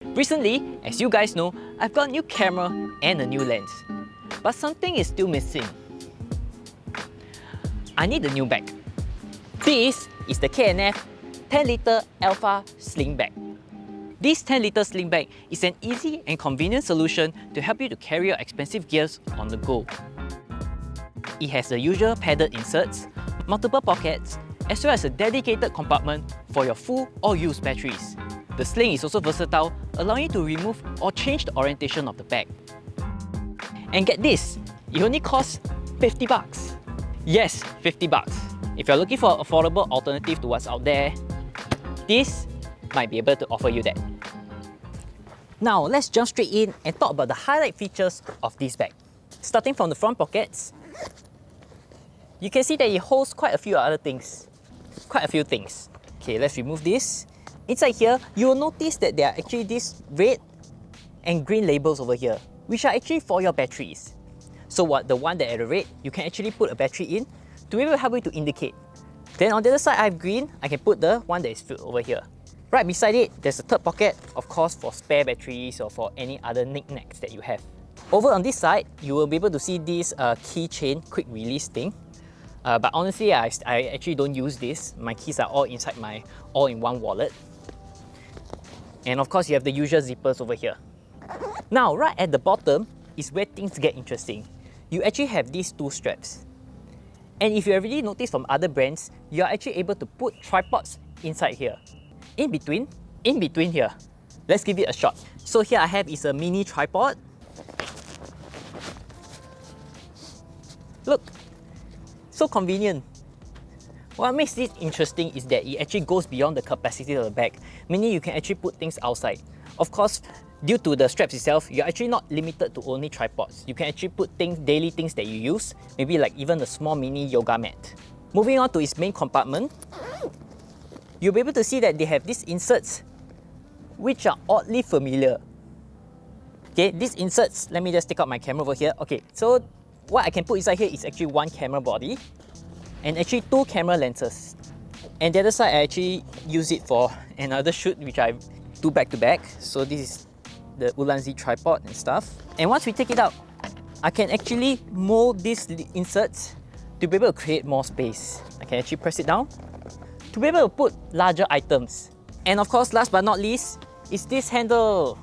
Recently, as you guys know, I've got a new camera and a new lens. But something is still missing. I need a new bag. This is the K&F 10-litre Alpha Sling bag. This 10-litre sling bag is an easy and convenient solution to help you to carry your expensive gears on the go. It has the usual padded inserts, multiple pockets, as well as a dedicated compartment for your full or used batteries. The sling is also versatile, allowing you to remove or change the orientation of the bag. And get this, it only costs 50 bucks. Yes, 50 bucks. If you're looking for an affordable alternative to what's out there, this might be able to offer you that. Now, let's jump straight in and talk about the highlight features of this bag. Starting from the front pockets, you can see that it holds quite a few things. Okay, let's remove this. Inside here, you will notice that there are actually these red and green labels over here, which are actually for your batteries. So the one that are red, you can actually put a battery in to be able to help you to indicate. Then on the other side, I have green, I can put the one that is filled over here. Right beside it, there's a third pocket, of course, for spare batteries or for any other knickknacks that you have. Over on this side, you will be able to see this keychain quick release thing. But honestly, I actually don't use this. My keys are all inside my all-in-one wallet. And of course, you have the usual zippers over here. Now, right at the bottom is where things get interesting. You actually have these two straps. And if you already noticed from other brands, you're actually able to put tripods inside here. In between here. Let's give it a shot. So here I have is a mini tripod. Look, so convenient. What makes this interesting is that it actually goes beyond the capacity of the bag, meaning you can actually put things outside. Of course, due to the straps itself, you're actually not limited to only tripods. You can actually put daily things that you use, maybe like even a small mini yoga mat. Moving on to its main compartment, you'll be able to see that they have these inserts, which are oddly familiar. Okay, these inserts, let me just take out my camera over here. Okay, so what I can put inside here is actually one camera body and actually two camera lenses. And the other side, I actually use it for another shoot, which I do back to back. So this is the Ulanzi tripod and stuff. And once we take it out, I can actually mold these inserts to be able to create more space. I can actually press it down to be able to put larger items. And of course, last but not least, is this handle.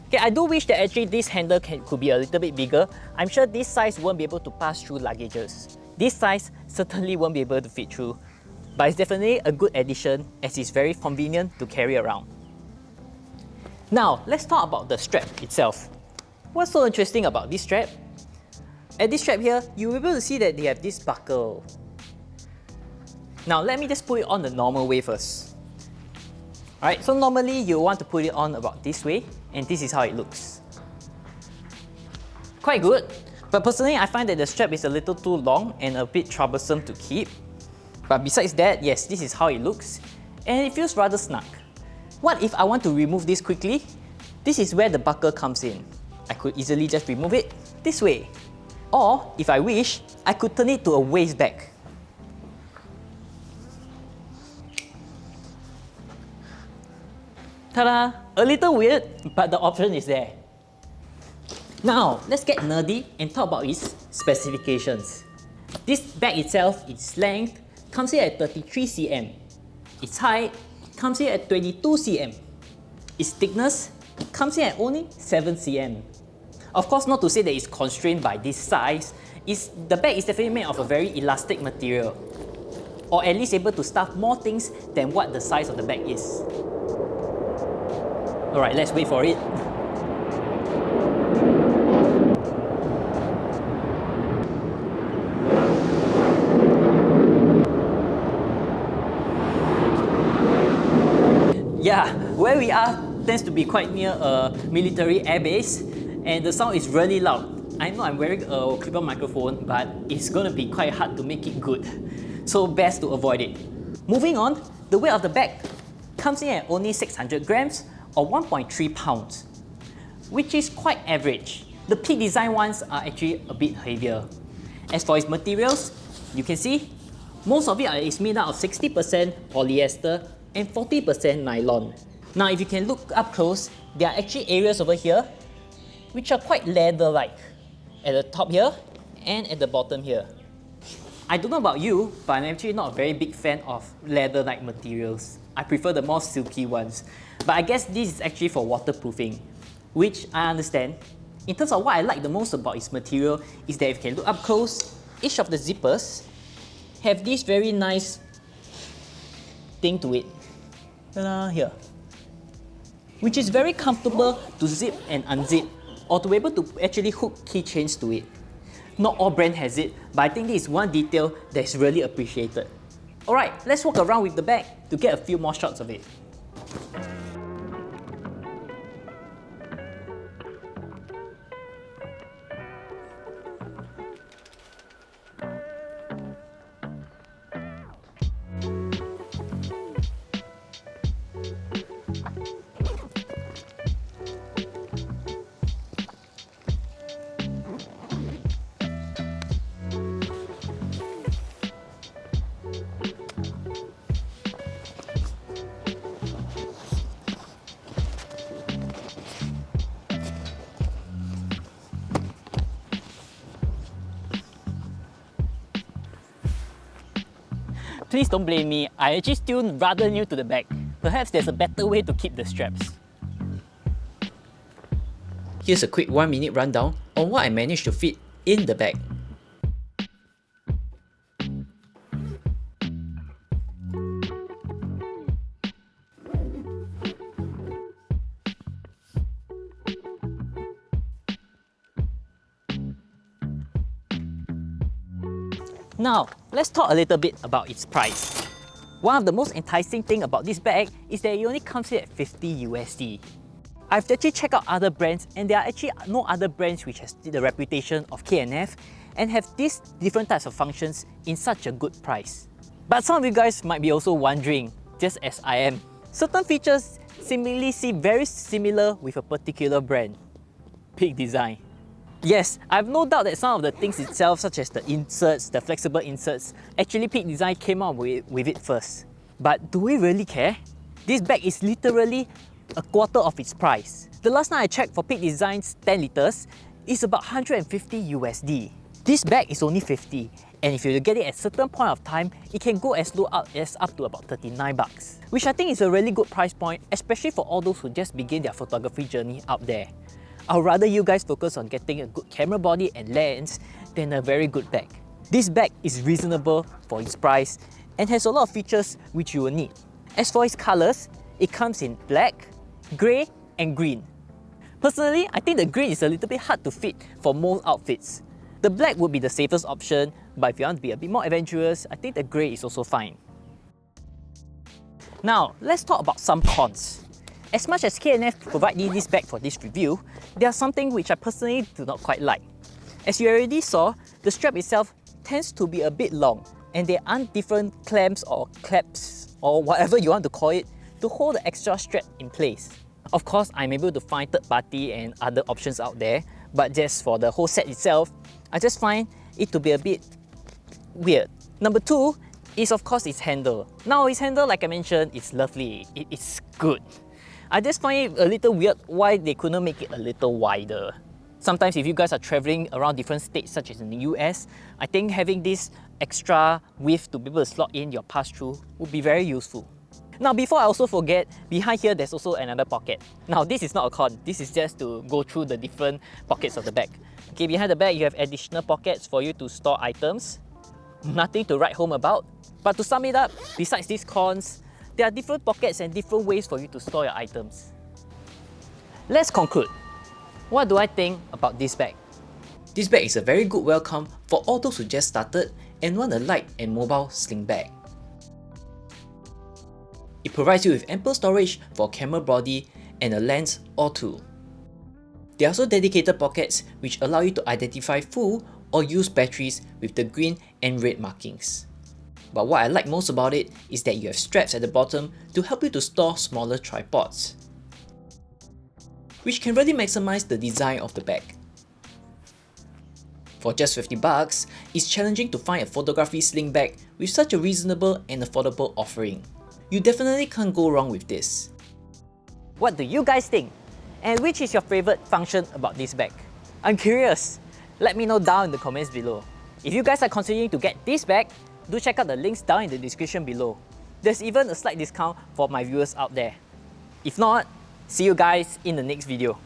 Okay, I do wish that actually this handle could be a little bit bigger. I'm sure this size won't be able to pass through luggages. This size certainly won't be able to fit through, but it's definitely a good addition as it's very convenient to carry around. Now, let's talk about the strap itself. What's so interesting about this strap? At this strap here, you'll be able to see that they have this buckle. Now, let me just put it on the normal way first. Alright, so normally you want to put it on about this way, and this is how it looks. Quite good, but personally I find that the strap is a little too long and a bit troublesome to keep. But besides that, yes, this is how it looks, and it feels rather snug. What if I want to remove this quickly? This is where the buckle comes in. I could easily just remove it this way. Or, if I wish, I could turn it to a waist bag. Ta-da! A little weird, but the option is there. Now, let's get nerdy and talk about its specifications. This bag itself, its length, comes here at 33 cm. Its height comes here at 22 cm. Its thickness comes here at only 7 cm. Of course, not to say that it's constrained by this size. The bag is definitely made of a very elastic material, or at least able to stuff more things than what the size of the bag is. Alright, let's wait for it. Yeah, where we are tends to be quite near a military airbase, and the sound is really loud. I know I'm wearing a clip-on microphone, but it's gonna be quite hard to make it good, so best to avoid it. Moving on, the weight of the bag comes in at only 600 grams or 1.3 pounds, which is quite average. The peak design ones are actually a bit heavier. As for its materials, you can see most of it is made out of 60% polyester and 40% nylon. Now if you can look up close, there are actually areas over here which are quite leather-like. At the top here and at the bottom here. I don't know about you, but I'm actually not a very big fan of leather-like materials. I prefer the more silky ones. But I guess this is actually for waterproofing, which I understand. In terms of what I like the most about its material is that if you can look up close, each of the zippers have this very nice thing to it. Ta-da, here. Which is very comfortable to zip and unzip, or to be able to actually hook keychains to it. Not all brand has it, but I think this is one detail that is really appreciated. Alright, let's walk around with the bag to get a few more shots of it. Please don't blame me, I actually still rather new to the bag. Perhaps there's a better way to keep the straps. Here's a quick 1-minute rundown on what I managed to fit in the bag. Now, let's talk a little bit about its price. One of the most enticing thing about this bag is that it only comes in at 50 USD. I've actually checked out other brands and there are actually no other brands which has the reputation of K&F and have these different types of functions in such a good price. But some of you guys might be also wondering, just as I am, certain features seemingly seem very similar with a particular brand. Peak design. Yes, I have no doubt that some of the things itself, such as the inserts, the flexible inserts, actually Peak Design came out with it first. But do we really care? This bag is literally a quarter of its price. The last time I checked for Peak Design's 10 liters, it's about 150 USD. This bag is only 50, and if you get it at a certain point of time, it can go as low as up to about 39 bucks, which I think is a really good price point, especially for all those who just begin their photography journey out there. I'd rather you guys focus on getting a good camera body and lens than a very good bag. This bag is reasonable for its price and has a lot of features which you will need. As for its colours, it comes in black, grey and green. Personally, I think the green is a little bit hard to fit for most outfits. The black would be the safest option, but if you want to be a bit more adventurous, I think the grey is also fine. Now, let's talk about some cons. As much as K&F provide me this bag for this review, there are something which I personally do not quite like. As you already saw, the strap itself tends to be a bit long and there aren't different clamps or claps or whatever you want to call it to hold the extra strap in place. Of course, I'm able to find third-party and other options out there, but just for the whole set itself, I just find it to be a bit weird. Number two is of course its handle. Now its handle, like I mentioned, is lovely. It's good. I just find it a little weird why they couldn't make it a little wider. Sometimes if you guys are traveling around different states such as in the US, I think having this extra width to be able to slot in your pass-through would be very useful. Now before I also forget, behind here there's also another pocket. Now this is not a con, this is just to go through the different pockets of the bag. Okay, behind the bag you have additional pockets for you to store items. Nothing to write home about. But to sum it up, besides these cons, there are different pockets and different ways for you to store your items. Let's conclude. What do I think about this bag? This bag is a very good welcome for all those who just started and want a light and mobile sling bag. It provides you with ample storage for camera body and a lens or two. There are also dedicated pockets which allow you to identify full or used batteries with the green and red markings. But what I like most about it is that you have straps at the bottom to help you to store smaller tripods, which can really maximize the design of the bag. For just 50 bucks, it's challenging to find a photography sling bag with such a reasonable and affordable offering. You definitely can't go wrong with this. What do you guys think? And which is your favorite function about this bag? I'm curious. Let me know down in the comments below. If you guys are considering to get this bag, do check out the links down in the description below. There's even a slight discount for my viewers out there. If not, see you guys in the next video.